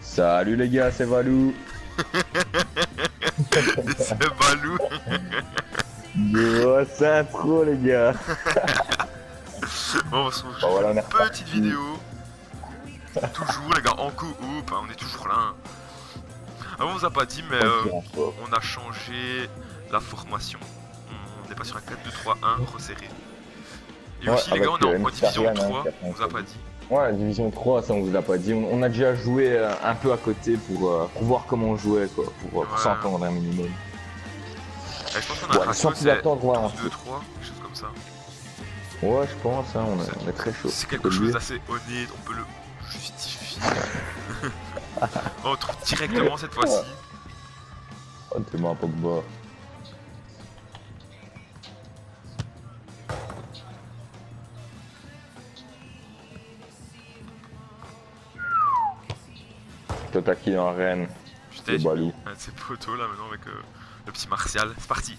Salut les gars, c'est Valou. C'est Balou. Grosse intro les gars. Bon, on se retrouve Bon, voilà, on est une petite vidéo. Toujours les gars, en co-op, hein, on est toujours là. Hein. Ah, on vous a pas dit, mais on a changé la formation. On est passé sur un 4-2-3-1 resserré. Et Ouais, aussi les gars, on est en division Mkhitaryan, 3, hein, on vous a pas dit. Ouais, division 3, ça on vous l'a pas dit. On a déjà joué un peu à côté pour voir comment on jouait, quoi, pour Ouais. s'entendre un minimum. Et je pense qu'on a un ratio, sans plus c'est attendre, ouais, 12-2-3, quelque chose comme ça. Ouais, je pense, hein, on est très chaud. C'est quelque chose d'assez honnête, on peut le justifier. On retrouve directement cette fois-ci. Oh, t'es mort, Pogba. Totaki dans Rennes. Putain, C'est j'ai Balou. mis un de ces poteaux là maintenant avec le petit Martial. C'est parti.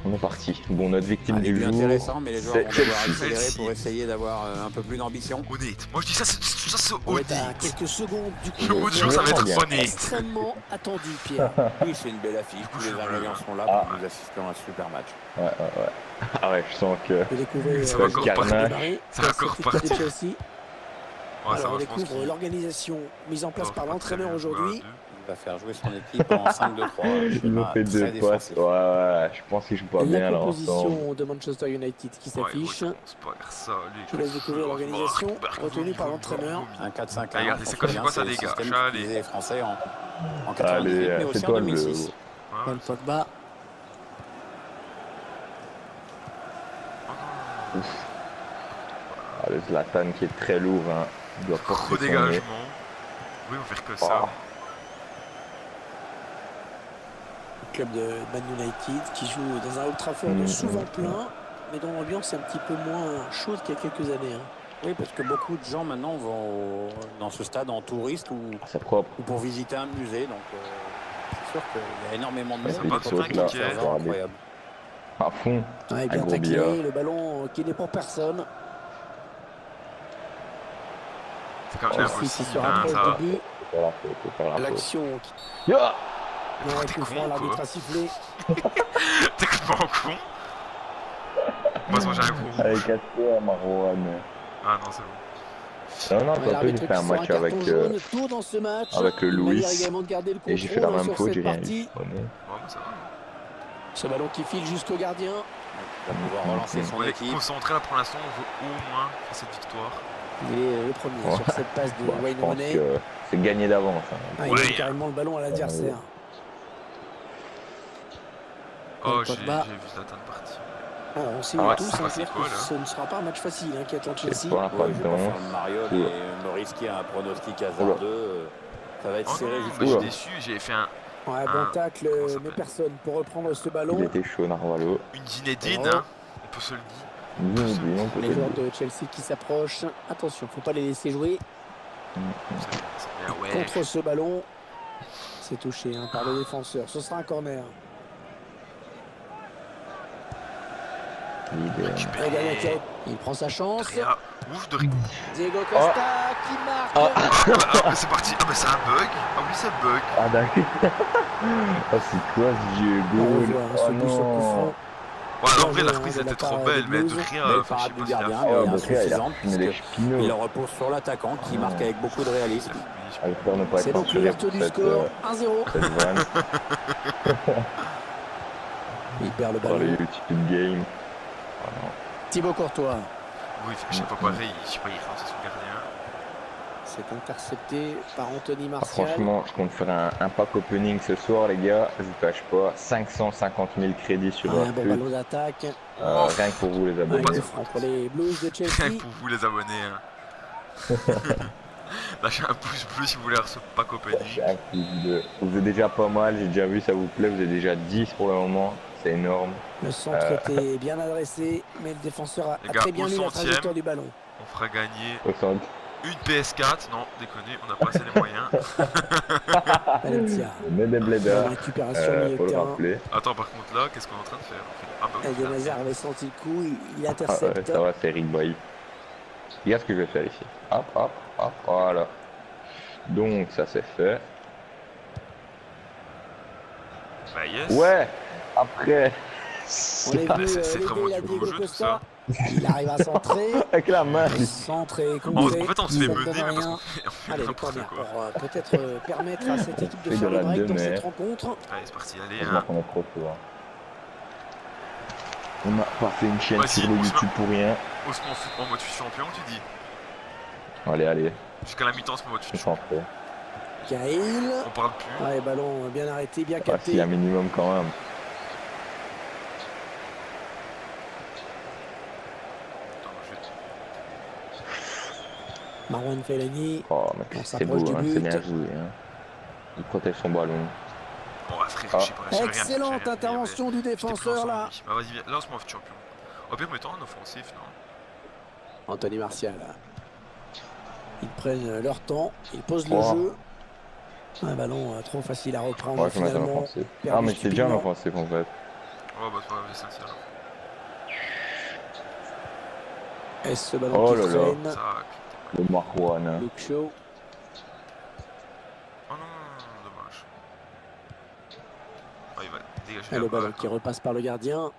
On est parti. Bon, notre victime du du jour. jour. Intéressant, mais les joueurs vont devoir accélérer Chelsea. pour essayer d'avoir un peu plus d'ambition. Honnête. Moi je dis ça, c'est On est à honnête. quelques secondes du coup. L'autre jour, ça va être honnête. Extrêmement attendu, Pierre. Oui, c'est une belle affiche. Tous les ingrédients sont là pour nous assister à un super match. Ouais. Ah ouais, je sens que. Vous découvrez Ça va encore Carnage. démarrer Ça va encore cette équipe de partir. Chelsea. Ouais, ça Alors, on va, je pense découvre qu'il l'organisation mise en place par l'entraîneur aujourd'hui. Il va faire jouer son équipe en 5-2-3. Ils ont fait deux passes. Ouais, je pense qu'ils jouent pas bien La là ensemble. composition de Manchester United qui Ouais, s'affiche. moi, je pense pas faire ça. Lui, Je vous laisse découvrir l'organisation retenue par l'entraîneur. Un 4-5-1. Regardez, c'est quoi ça, les gars? Allez. Les Français en 98, Allez, mais aussi c'est en toi 2006. Paul Pogba. Ah, le Zlatan qui est très lourd, hein. Il doit porter Gros son nez. dégagement. Oui, on va faire que ça. Ah. Le club de Man United qui joue dans un Old Trafford souvent plein, mais dont l'ambiance est un petit peu moins chaude qu'il y a quelques années. Hein. Oui, parce que beaucoup de gens maintenant vont dans ce stade en touriste ou C'est propre. pour visiter un musée. Donc, c'est sûr qu'il y a énormément de Ouais, monde. c'est Pour pas faire trop là, un serveur ça va incroyable. À fond. Ouais, bien gros taqué, billard. le ballon qui n'est pour personne. C'est quand même Chelsea qui impossible. se Hein, rapproche ça va. du but. Faut faire la faute. L'action qui... Ya Ouais, T'es coup con, franc, l'arbitre quoi. a sifflé. T'es complètement con. Moi, j'ai un gros Avec rouge. Casper, Marwan. Ah non, c'est bon. Non, Ouais, toi, l'arbitre j'ai fait un qui sort match carton avec, jaune tôt dans ce match. avec le Une Louis. manière également de garder le Et j'ai fait la contrôle même sur faute, j'ai cette rien partie. dit. Bon, mais ça va. Ce ballon qui file jusqu'au gardien. Il va pouvoir relancer son On est équipe. concentré là pour l'instant, on veut au moins faire cette victoire. Il est le premier Ouais. sur cette passe de Bon, je Wayne pense Rooney. que c'est gagné d'avance. Hein. Ah, il Ouais. donne carrément le ballon à l'adversaire. Oh, Paul j'ai Pogba. vu Zlatan partir. Alors, on sait Ah ouais, tous c'est hein, pas Pierre, quoi, que là. ce ne sera pas un match facile hein, qui attend Je sais Chelsea. pas, pas Ouais, de je vais pas danse. faire le Mariol Oula. et me risquer un pronostic à Oula. 0-2. Ça va être Oh serré non, jusqu'au mais je suis Oula. déçu, j'ai fait un, Ouais, bon Ah, tacle, comment ça mais s'appelle personne pour reprendre ce Il ballon. était chaud, Narvalo. une Zinedine, Oh. hein. On peut se le dire. On peut Les le joueurs dire. de Chelsea qui s'approchent. Attention, faut pas les laisser jouer. C'est bien, ouais. Contre ce ballon, c'est touché hein, par le défenseur. Ce sera un corner. Récupéré. Le gardien qui il prend sa chance. Réa. Ouf de Rico. Diego Costa qui marque. Ah, mais c'est parti. Ah, mais c'est un bug. Ah oui, c'est un bug. Ah d'accord. Ah c'est quoi ce jeu On goal? revoit hein, ce but sur coup franc. Ouais, en Bien vrai, joué, la hein, reprise de la était trop part belle, des mais de Blues. rien. Belle Enfin, je sais parade pas du ce qu'il a gardien, fait. mais Oh, Bokeh, il a insuffisante fini les puisque chpinot. il repose sur l'attaquant qui marque avec beaucoup de réalisme. J'espère ne pas C'est être donc censuré l'ouverture pour du cette, score. 1-0. cette vanne. Il perd le Oh, le ballon. YouTube game. Oh non. Thibaut Courtois. Oui, je sais pas pareil. Je sais pas, il relance son gardien. C'est intercepté par Anthony Ah, Martial. franchement, je compte faire un pack opening ce soir, les gars. Je vous cache pas. 550 000 crédits sur Ouais, leur un bon pub. ballon d'attaque. Rien que pour vous, les Un abonnés. coup franc pour les Blues de Rien Chelsea. que pour vous, les abonnés. Hein. Lâchez un pouce bleu si vous voulez ce pack opening. Un pouce bleu. Vous êtes déjà pas mal, j'ai déjà vu, ça vous plaît. Vous êtes déjà 10 pour le moment. C'est énorme. Le centre était bien adressé, mais le défenseur Les a gars, très bien au lu la centième. trajectoire du ballon. On fera gagner 60. une PS4. Non, déconnez, on n'a pas assez les moyens. Valencia. Mais des La blédards. récupération au milieu Faut de le terrain. rappeler. Attends, par contre, là, qu'est-ce qu'on est en train de faire? Ah bah oui, Eden Hazard avait senti le coup, il Ah ouais, intercepte. ça va, c'est Rick Boy. Regarde ce que je vais faire ici. Hop, hop, hop, voilà. Donc ça c'est fait. Bah yes. Ouais, après. On l'a vu, c'est vraiment l'aider à du Diego beau jeu, tout Costa. ça. Il arrive à centrer. Avec la main. Centrer, En contré. fait, on se fait Ça mener, donne mais parce rien. qu'on fait, on fait Allez, le n'importe corner quoi. pour peut-être permettre à cette équipe de Fait faire de le la break dans demi. cette rencontre. Allez, c'est parti, allez. Heureusement Hein. qu'on est trop tôt. Hein. On n'a pas fait une chaîne Vas-y, sur le on se YouTube pour rien. On se met en mode champion, tu dis. Allez, allez, Jusqu'à la mi-temps, on se met en mode je champion. s'en fait. Cahill. On parle plus. Ouais, ballon bien arrêté, bien Ah, capté. si, un minimum quand même. Attends, je vais- Marwan Fellaini. Oh, mais On c'est s'approche beau, du hein, but. c'est bien joué. Hein. Il protège son ballon. Oh, frère, je sais pas. j'ai rien, j'ai Excellente rien, intervention du mais j'étais plus défenseur ensemble, là. lui. Bah vas-y, viens, lance-moi champion. Au pire, mettons en offensif, non? Anthony Martial. Ils prennent leur temps, ils posent le Oh. jeu. Un ballon trop facile à reprendre Ouais, je vais mettre en finalement. offensif. perdu Ah, mais c'était déjà en stupidement. offensif en fait. Oh, bah c'est pas grave, c'est ça. Est-ce ce ballon Oh qui là là. traîne? Ça, Le Marwan. Hein. Luke Shaw. Oh non, dommage. Oh, il va dégager Et la le ballon balle. qui repasse par le gardien.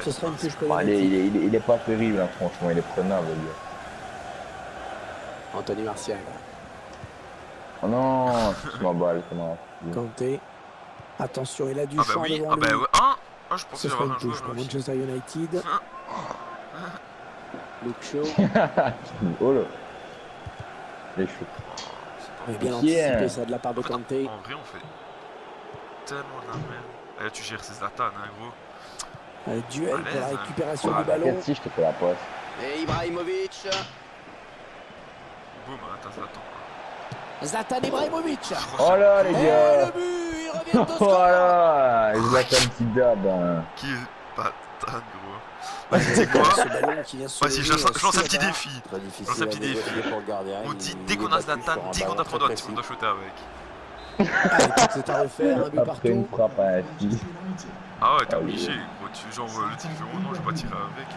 Ce sera une touche Bon, allez, pénalty. il est pas terrible, hein, franchement, il est prenable. Le gars. Anthony Martial. Oh non, je m'emballe, comment. Kanté. Attention, il a du Ah bah champ oui, devant ah bah lui. ouais. Ah, je pensais Ce sera avoir une un touche joueur pour là aussi. Manchester United. Luke Shaw. Oh là. Il est chaud. Oui, bien Bien. anticipé ça de la part de En fait, Kanté. en vrai, on fait tellement de la merde. Et là, tu gères ces Zlatan, hein, gros. Duel À l'aise, pour la hein. récupération Ouais, du ballon. Regarde si je te fais la passe. Et Ibrahimovic. Boum, hein, t'as Zlatan. Zlatan Ibrahimovic. Oh là, les Et gars. le but, il revient au score. Voilà, je lâche un petit dab. Hein. Qui est patane, gros. Ouais, Vas-y, c'est quoi? ce ballon qui vient se Vas-y, je lever, lance un sur petit la barre. défi. Très Lance un difficile à petit défi. négocier pour le gardien. On il- dit, il dès est qu'on a battu Zlatan, sur un dès qu'on ballon apprend très on précis. doit shooter avec. Allez, tout est à refaire, un but Après une partout. frappe à un tir. Ah ouais, t'es Ah, obligé, oui. gros. Genre, le type fait, oh non, je vais pas tirer avec.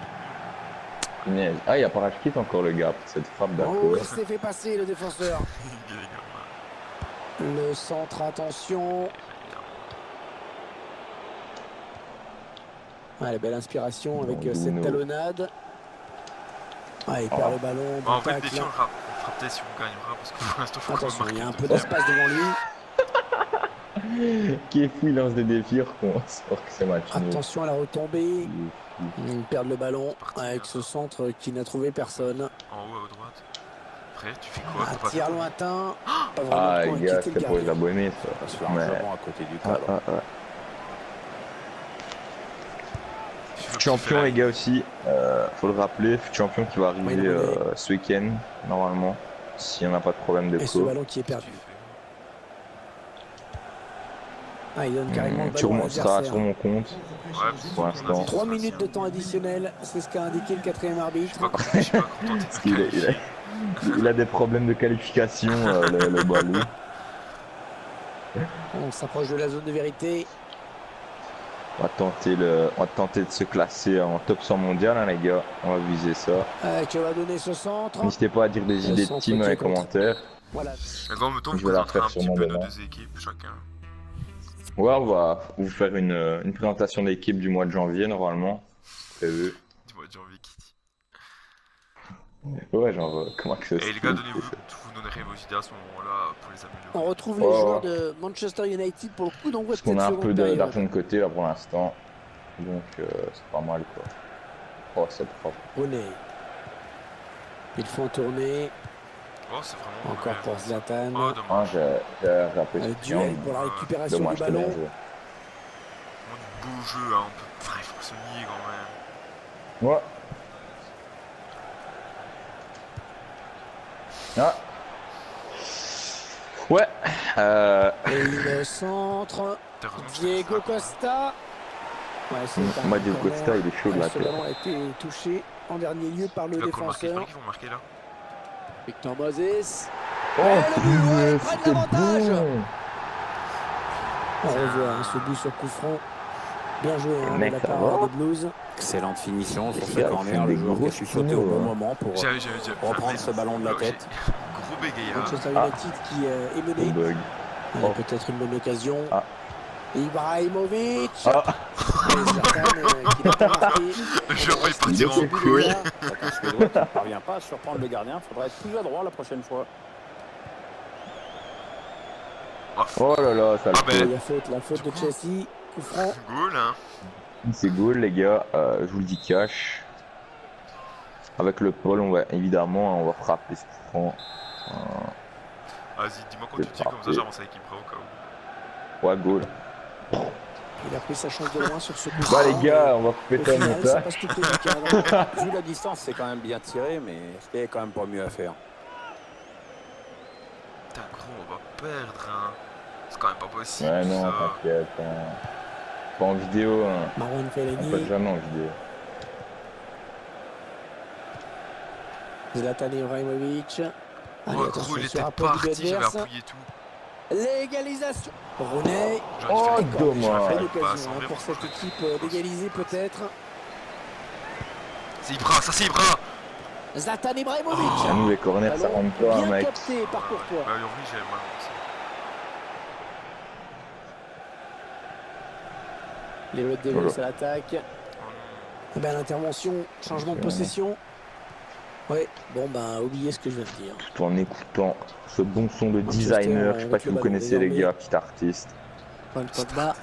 Punaise. Ah, il a pas racheté encore le gars pour cette frappe Oh, d'accord. il s'est fait passer le défenseur. Il est gamin. Le centre, attention. Allez, belle inspiration avec Bon, cette Bruno. talonnade. Ah, il perd Ah. le ballon. Bah, en bon fait, le tacle. défi, on le fera peut-être si on gagnera, parce que pour l'instant, faut quand même Attention, il y a un marquer peu le deuxième. d'espace devant lui. Qui est fou, il lance des défis, on sort que c'est match nul. Attention à la retombée. Il est fou. Ils perdent le ballon Parti, avec hein. ce centre qui n'a trouvé personne. En haut, à droite. Après, tu fais quoi? Un T'as pas tir fait- lointain. Pas vraiment Ah, de quoi les gars, inquiéter le c'était pour les gardien. abonnés, Ça passe ça. Mais... largement à côté du Ah, cadre. ah, ah. Tu veux Champion, faire les gars, aussi. Faut le rappeler, champion qui va arriver Oui, non, mais- ce week-end, normalement. S'il n'y en a pas de problème de Et ce co. ballon qui est Qu'est-ce que perdu. tu fais? Ah, il donne carrément le Tu ballon à remonteras l'adversaire. sur mon compte. Ouais, Pour l'instant. 3 minutes de temps additionnel, c'est ce qu'a indiqué le quatrième arbitre. Je suis pas content d'être Il a des problèmes de qualification, le Balou. On s'approche de la zone de vérité. On va tenter de se classer en top 100 mondial, hein, les gars. On va viser ça. Que va donner ce centre? N'hésitez pas à dire des Le idées de centre team qui dans est les contre. commentaires. Voilà. D'accord, mettons, on Je vais la présentera faire un petit sûrement peu nos demain. deux équipes, chacun. Ouais, on va vous faire une présentation d'équipe du mois de janvier, normalement. Prévu. Dis-moi, j'ai envie qui dit. Ouais, genre, comment que ça se Et les gars, fait, donnez-vous, vous donnerez vos idées à ce moment-là pour les améliorer. On retrouve les Oh. joueurs de Manchester United pour le coup d'envoi de Parce qu'on cette a un seconde peu période. d'argent de côté là pour l'instant. Donc c'est pas mal quoi. Oh, c'est propre. Rooney. Ils font tourner. Oh, c'est vraiment. Encore pour Zlatan. Oh, Ah, dommage. j'ai rappelé ce Duel triangle. pour la récupération Dommage, du c'était bien ballon. joué. Vraiment du beau jeu, hein. Enfin, il faut se nier quand même. Ouais. Ah. Ouais. Et le centre. Heureusement que Diego c'était ça, Costa. Ouais, c'est un Moi, Diego corner. Costa, il est chaud de la Ce tête. ballon a été touché en dernier lieu par le Tu vas qu'on marque, défenseur. qui vont marquer là? Victor Moses. Oh, le but, ouais, ils prennent c'était l'avantage. bon. On revoit hein, ce but sur coup franc. Bien joué hein, de Mec, la ça part va. des Blues. Excellente finition sur ce gars, corner. ils font Le des joueur qui a gros su sauter au bon chronos, moment pour J'avais reprendre ce ballon de la j'ai- tête. Gros bégayage. Manchester Ah. United qui est Gros mené. bug. Allez, Oh. peut-être une bonne occasion. Ah. Ibrahimovic. Ah, Et Zlatan qui n'a pas marqué. Je vais pas y Il partir est en fait couille. L'attaquant suédois qui ne parvient pas à surprendre le gardien. Il faudra être plus adroit la prochaine fois. oh là là, ça le Ah ben. fait. La faute de Chelsea. Coup franc. Goal, hein. C'est goal, les gars. Je vous le dis cash. Avec le pôle, on va évidemment, on va frapper ce coup franc. Vas-y, dis-moi quand C'est tu dis comme ça, parfait. j'avance avec Ibra au cas où. Ouais, goal. Il a pris sa chance de loin sur ce coup Bah, franc. les gars, on va couper Au ça final, ça montage. passe tout près du cadre. Vu la distance, c'est quand même bien tiré, mais c'était quand même pas mieux à faire. Putain, gros, on va perdre, hein. C'est quand même pas possible. Ouais, non, ça. t'inquiète. Hein. Pas en vidéo, hein. Marwan On passe Fellaini. jamais en vidéo. Zlatan Ibrahimovic. Allez, Oh, attention gros, il sur était rapport du but parti, j'avais adverse. appuyé tout. L'égalisation. Rooney. J'aurais dû Oh, faire une dommage. j'aurais fait Belle une passe, occasion en hein, vrai, pour cette franchement, équipe d'égaliser peut-être. C'est Ibra, ça c'est Ibra. Zlatan Ibrahimovic. À nous, les corners, ça Ballon rentre pas, bien mec. capté par Courtois. Bah, oui, j'ai mal aussi. Les Red Devils à l'attaque. Oh non. Belle intervention, changement de possession. Ouais, bon bah oubliez ce que je viens de dire. Tout en écoutant ce bon son de Manchester, designer. Je sais pas avec si le vous ballon connaissez, les désormais. gars, petit artiste. Paul Pogba.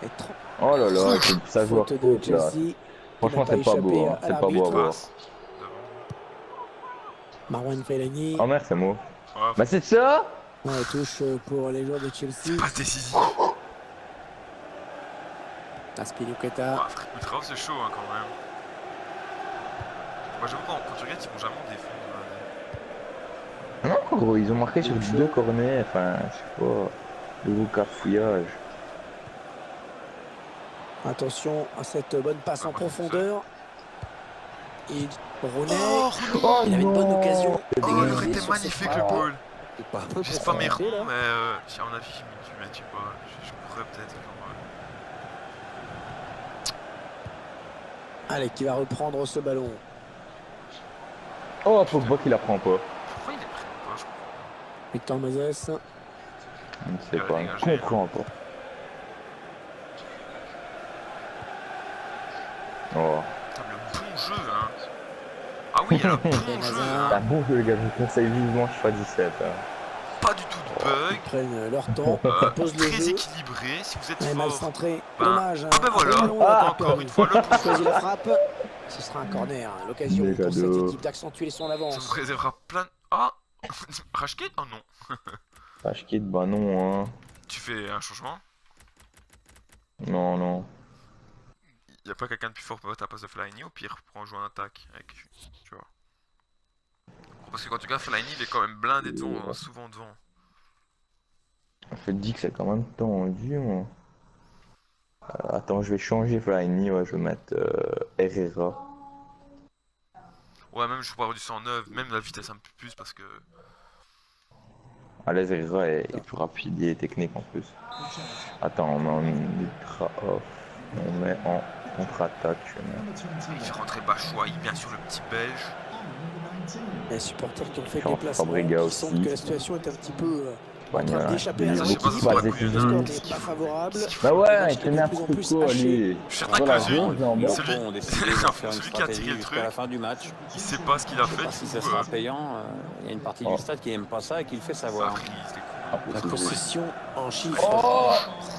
Et 30 Oh là là, ça joue à faute de faute, là. Chelsea. Franchement, qui n'a c'est pas beau, échappé hein. à C'est pas beau à l'arbitre. voir. Passe. Devant. Marwan Fellaini. Oh merde, c'est moi. Ouais, Bah, c'est ça! Ouais, touche pour les joueurs de Chelsea. pas décisif. Aspilicueta. Ah, frère, Ultra c'est chaud hein, quand même. Moi j'avoue quand tu regardes ils vont jamais en défendre. Non, gros, ils ont marqué sur Chaud. 2 corners. Enfin, je sais pas. Le gros cafouillage. Attention à cette bonne passe en profondeur. Et Rooney. Oh Il avait une bonne occasion Oh, il d'égaliser aurait été sur magnifique cette le frappe. ball. C'est pas un peu J'ai pour pas mes s'arrêter, ronds là. mais à mon avis je sais pas. Je pourrais peut-être genre. Allez, qui va reprendre ce ballon. Oh, Pogba qui la prend pas. Pourquoi il est pris pas je comprends. Victor Moses. Je ne sais Il a pas. dégagé. Je comprends pas. Oh. Putain, le bon jeu hein. Ah oui, il y a le bon jeu Hazard. hein. Ah bon, les gars, je vous conseille vivement FIFA 17. Hein. Pas du tout de Ils bug. prennent leur temps. Ils posent le Très jeu. équilibré. Si vous êtes Elle est mal fort. centré. Ben, Dommage. ah ben voilà. Un ballon, on a Encore perdu. une fois le Il choisit la frappe. Ce sera un corner. L'occasion Des pour cette cadeaux. équipe d'accentuer son Ça avance. vous réservera plein de... Ah Rashkid. Oh non. Rashkid, bah non, hein. Tu fais un changement. Non, non. Y a pas quelqu'un de plus fort pour ta passe de Fellaini, au pire, prends jouer un attaque avec, tu vois. Parce que quand tu regardes Fellaini, il est quand même blindé devant, hein, souvent devant. Je te dis que c'est quand même tendu, moi. Attends, je vais changer Fellaini, ouais, je vais mettre Herrera. Ouais, même je pourrais avoir du 109, même la vitesse un peu plus parce que... Ah, les Herrera est plus rapide et technique en plus. Attends, on met en ultra off. On met en contre-attaque. Je vais mettre. Il fait rentrer Bachoui, bien sûr le petit belge. Les supporters qui ont fait Jean le déplacement, Fabriga qui aussi. sentent que la situation est un petit peu en train Voilà. d'échapper à Il la est je sais pas, beaucoup ça se basé passe sur bien. Le lui. score n'est pas favorable. Bah Le ouais, match il fait est de plus en n'importe plus quoi, haché. lui. Je suis certain Voilà, que Zul, on est en mode. Celui- Ont décidé de Non, faire une celui qui a tiré stratégie le jusqu'à truc. la fin du match. il sait pas ce qu'il a Je sais fait, pas si du ça coup, sera payant. Il y a une partie Oh. du stade qui aime pas ça et qui le fait ça a savoir. pris, c'était cool. La possession en chiffres. Oh,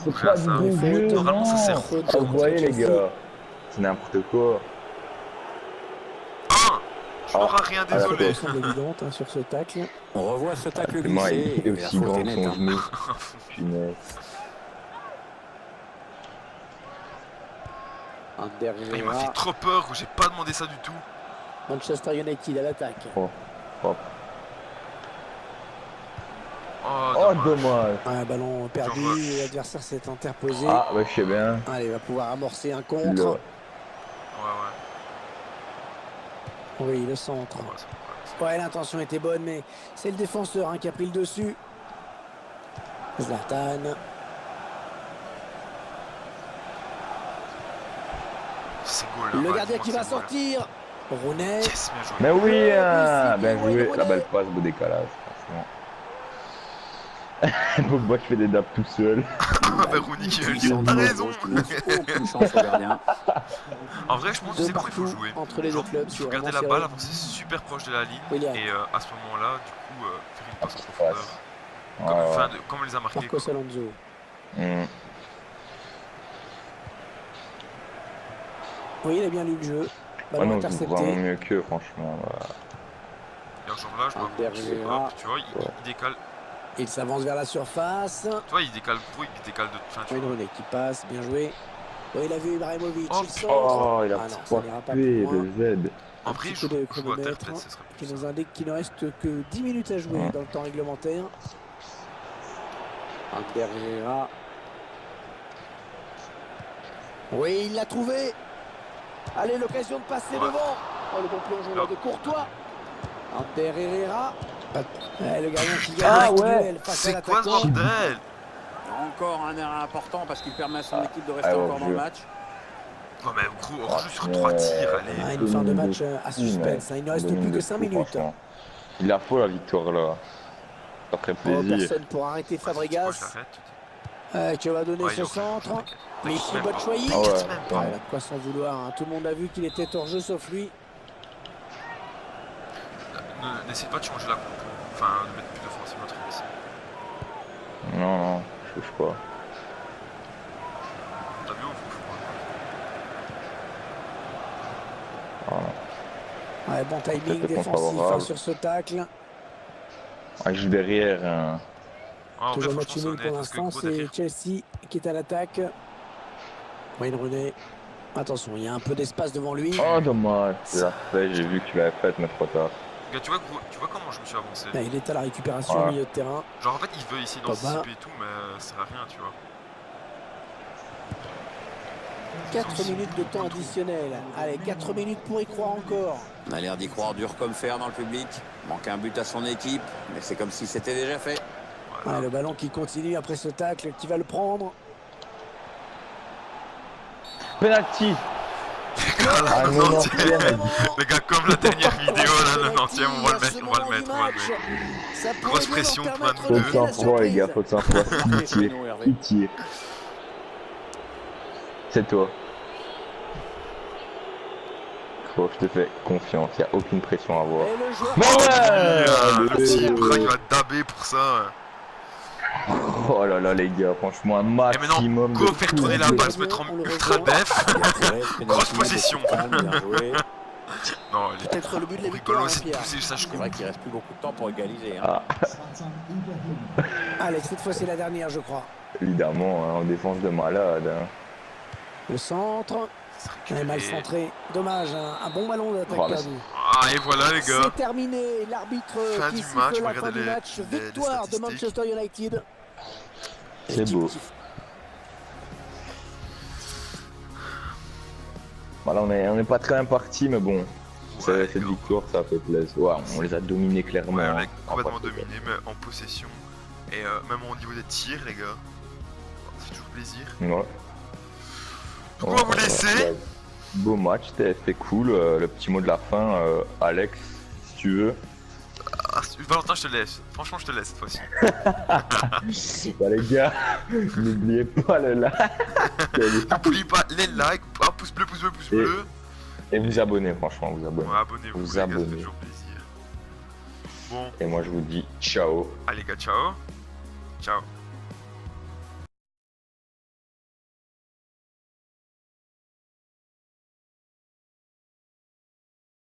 c'est pas du ça. bon jeu, Normalement, ça sert. non. Ah, vous voyez, les gars. C'est n'importe quoi. Ah Je n'aurai rien, Ah, la désolé. tête. semble évidente hein, sur ce tacle. On revoit ce tacle Moi, glissé. il est et la aussi faute grand est que nette, son hein. genou. Punaise. Ander Il m'a fait Herrera. trop peur, j'ai pas demandé ça du tout. Manchester United à l'attaque. Hop. Oh, Oh, dommage. dommage. Un ballon perdu, Genre, l'adversaire s'est interposé. Ah, bah, je sais bien. Allez, il va pouvoir amorcer un Le... contre. Ouais, Oui, le centre. ouais. Ouais, c'est pas grave. Ouais, l'intention était bonne, mais c'est le défenseur hein, qui a pris le dessus. Zlatan. C'est goal là. Le gardien qui va sortir. Rooney. Yes, bien joué. Mais oui, hein, bien bien joué. joué. La belle passe, beau décalage, franchement. Pogba qui fait des dabs tout seul. Ah bah Rooney qui va le dire, t'as raison. Aucune chance au gardien. En vrai, je pense que Deux c'est comment il faut partout jouer. entre les Genre, deux clubs, il c'est faut garder vraiment la balle, serré. avancer super proche de la ligne. William. Et à ce moment-là, du coup, faire une passe en Passe. profondeur. Ouais, Comme, ouais. enfin, comme on les a marqués. Marcos quoi. Alonso. Hmm. Oui, il a bien lu le jeu. Ah Ballon non, je joue vraiment intercepté. mieux qu'eux, franchement. Et genre là, je vois Bergera. hop, tu vois, il décale. Il s'avance vers la surface. Tu vois, il décale gros, il décale de. Enfin, tu Wayne vois. Rooney qui passe, bien joué. Oui, il a vu Ibrahimovic, Oh, il centre. Oh, il a Ah non, ça n'ira pas plus frappé loin. le Z. En Un vrai, petit je coup de joue à terre, chronomètre peut-être, ce serait plus qui nous ça. indique qu'il ne reste que 10 minutes à jouer Ouais. dans le temps réglementaire. Bergera. Oui, il l'a trouvé. Allez, l'occasion de passer Ouais. devant. Oh, le bon plongeon là de Courtois. Ander Herrera. Le gardien qui gagne Ah un ouais. duel face à C'est quoi ce l'attaquant. bordel? Encore un erreur important parce qu'il permet à son équipe de rester Ah, encore dans le hors-jeu. match. Non, mais gros, hors jeu sur 3 tirs, Ah, allez. une fin de match à suspense. Il ne reste plus que 5 minutes. Il a faut la victoire là. Ça ferait Oh, plaisir. personne pour arrêter Moi, Fabregas. j'arrête. Qui va donner Ouais, ce il est hors jeu, centre. t'inquiète. Mais T'inquiète même pas. Batshuayi. Ah ouais. T'inquiète même pas. Ouais, il a de quoi s'en vouloir. Hein. Tout le monde a vu qu'il était hors jeu sauf lui. N'essaie pas de changer la compo. Enfin, de mettre plus d'offensive entre ici. Non, non, je touche pas. T'as vu ou faut Voilà. Ouais, bon timing C'était défensif favorable. hein, sur ce tacle. Ah, je suis derrière. Hein. En vrai, Toujours franchement, match c'est nul honnête, pour parce que l'instant. gros C'est derrière. Chelsea qui est à l'attaque. Wayne Rooney. Attention, il y a un peu d'espace devant lui. Oh, dommage. Tu l'as fait, j'ai vu que tu l'avais fait, mais trop tard. Gars, tu vois, gros, tu vois comment je me suis avancé? Là, il est à la récupération au Ouais. milieu de terrain. Genre, en fait, il veut essayer Pogba. d'anticiper et tout, mais ça sert à rien, tu vois. 4 minutes de temps additionnel. Allez, 4 minutes pour y croire encore. On a l'air d'y croire dur comme fer dans le public. Manque un but à son équipe, mais c'est comme si c'était déjà fait. Voilà. Ouais, le ballon qui continue après ce tacle, qui va le prendre. Penalty. Ah, non, non, Les gars, comme la dernière vidéo, là, le 90e, on va le mettre, on va le mettre, on va le mettre. Grosse pression pour un Faut le sang-froid, les gars, faut le sang-froid. Qui tire, qui tire. C'est toi. Gros, je te fais confiance, y a aucune pression à avoir. Et le joueur. Mais Le petit ouais. bras, il va daber pour ça. Oh là là, les gars, franchement, un Et maintenant, maximum go de faire coups tourner la de- balle, se mettre en ultra def. Grosse possession. Bien joué. Non, il est Peut-être le but de la rigolo, victoire, hein, c'est de Pierre. pousser le C'est sache-coup. vrai qu'il reste plus beaucoup de temps pour égaliser. Hein. Ah, Allez, cette fois c'est la dernière, je crois. évidemment, hein, en défense de malade. Hein. Le centre. Elle est mal centré. Dommage, hein, un bon ballon d'attaque Oh, là, perdu. Ah, et voilà, les gars. C'est terminé. L'arbitre Fin qui du siffle match, la regardez fin du les- match. les Victoire de statistiques. Manchester United. C'est Équipe beau. qui- Voilà, on est pas très bien parti, mais bon, Ouais, cette les gars. victoire, ça fait plaisir. Ouais, on les a dominés clairement. Ouais, on hein. est complètement Après, dominé, mais en possession. Et même au niveau des tirs, les gars. Ça fait toujours plaisir. Ouais. Donc, on va vous laisser. Ouais. Beau match, c'était cool. Le petit mot de la fin, Alex, si tu veux. Ah, Valentin, je te laisse. Franchement, je te laisse cette fois-ci. Bah, les gars, n'oubliez pas le like. N'oubliez pas les likes, un pouce bleu, pouce bleu. Et vous abonnez, franchement, vous abonnez. Ouais, abonnez-vous, Vous les gars, ça fait abonnez. toujours plaisir. Bon, Et moi, je vous dis ciao. allez, gars, ciao. Ciao.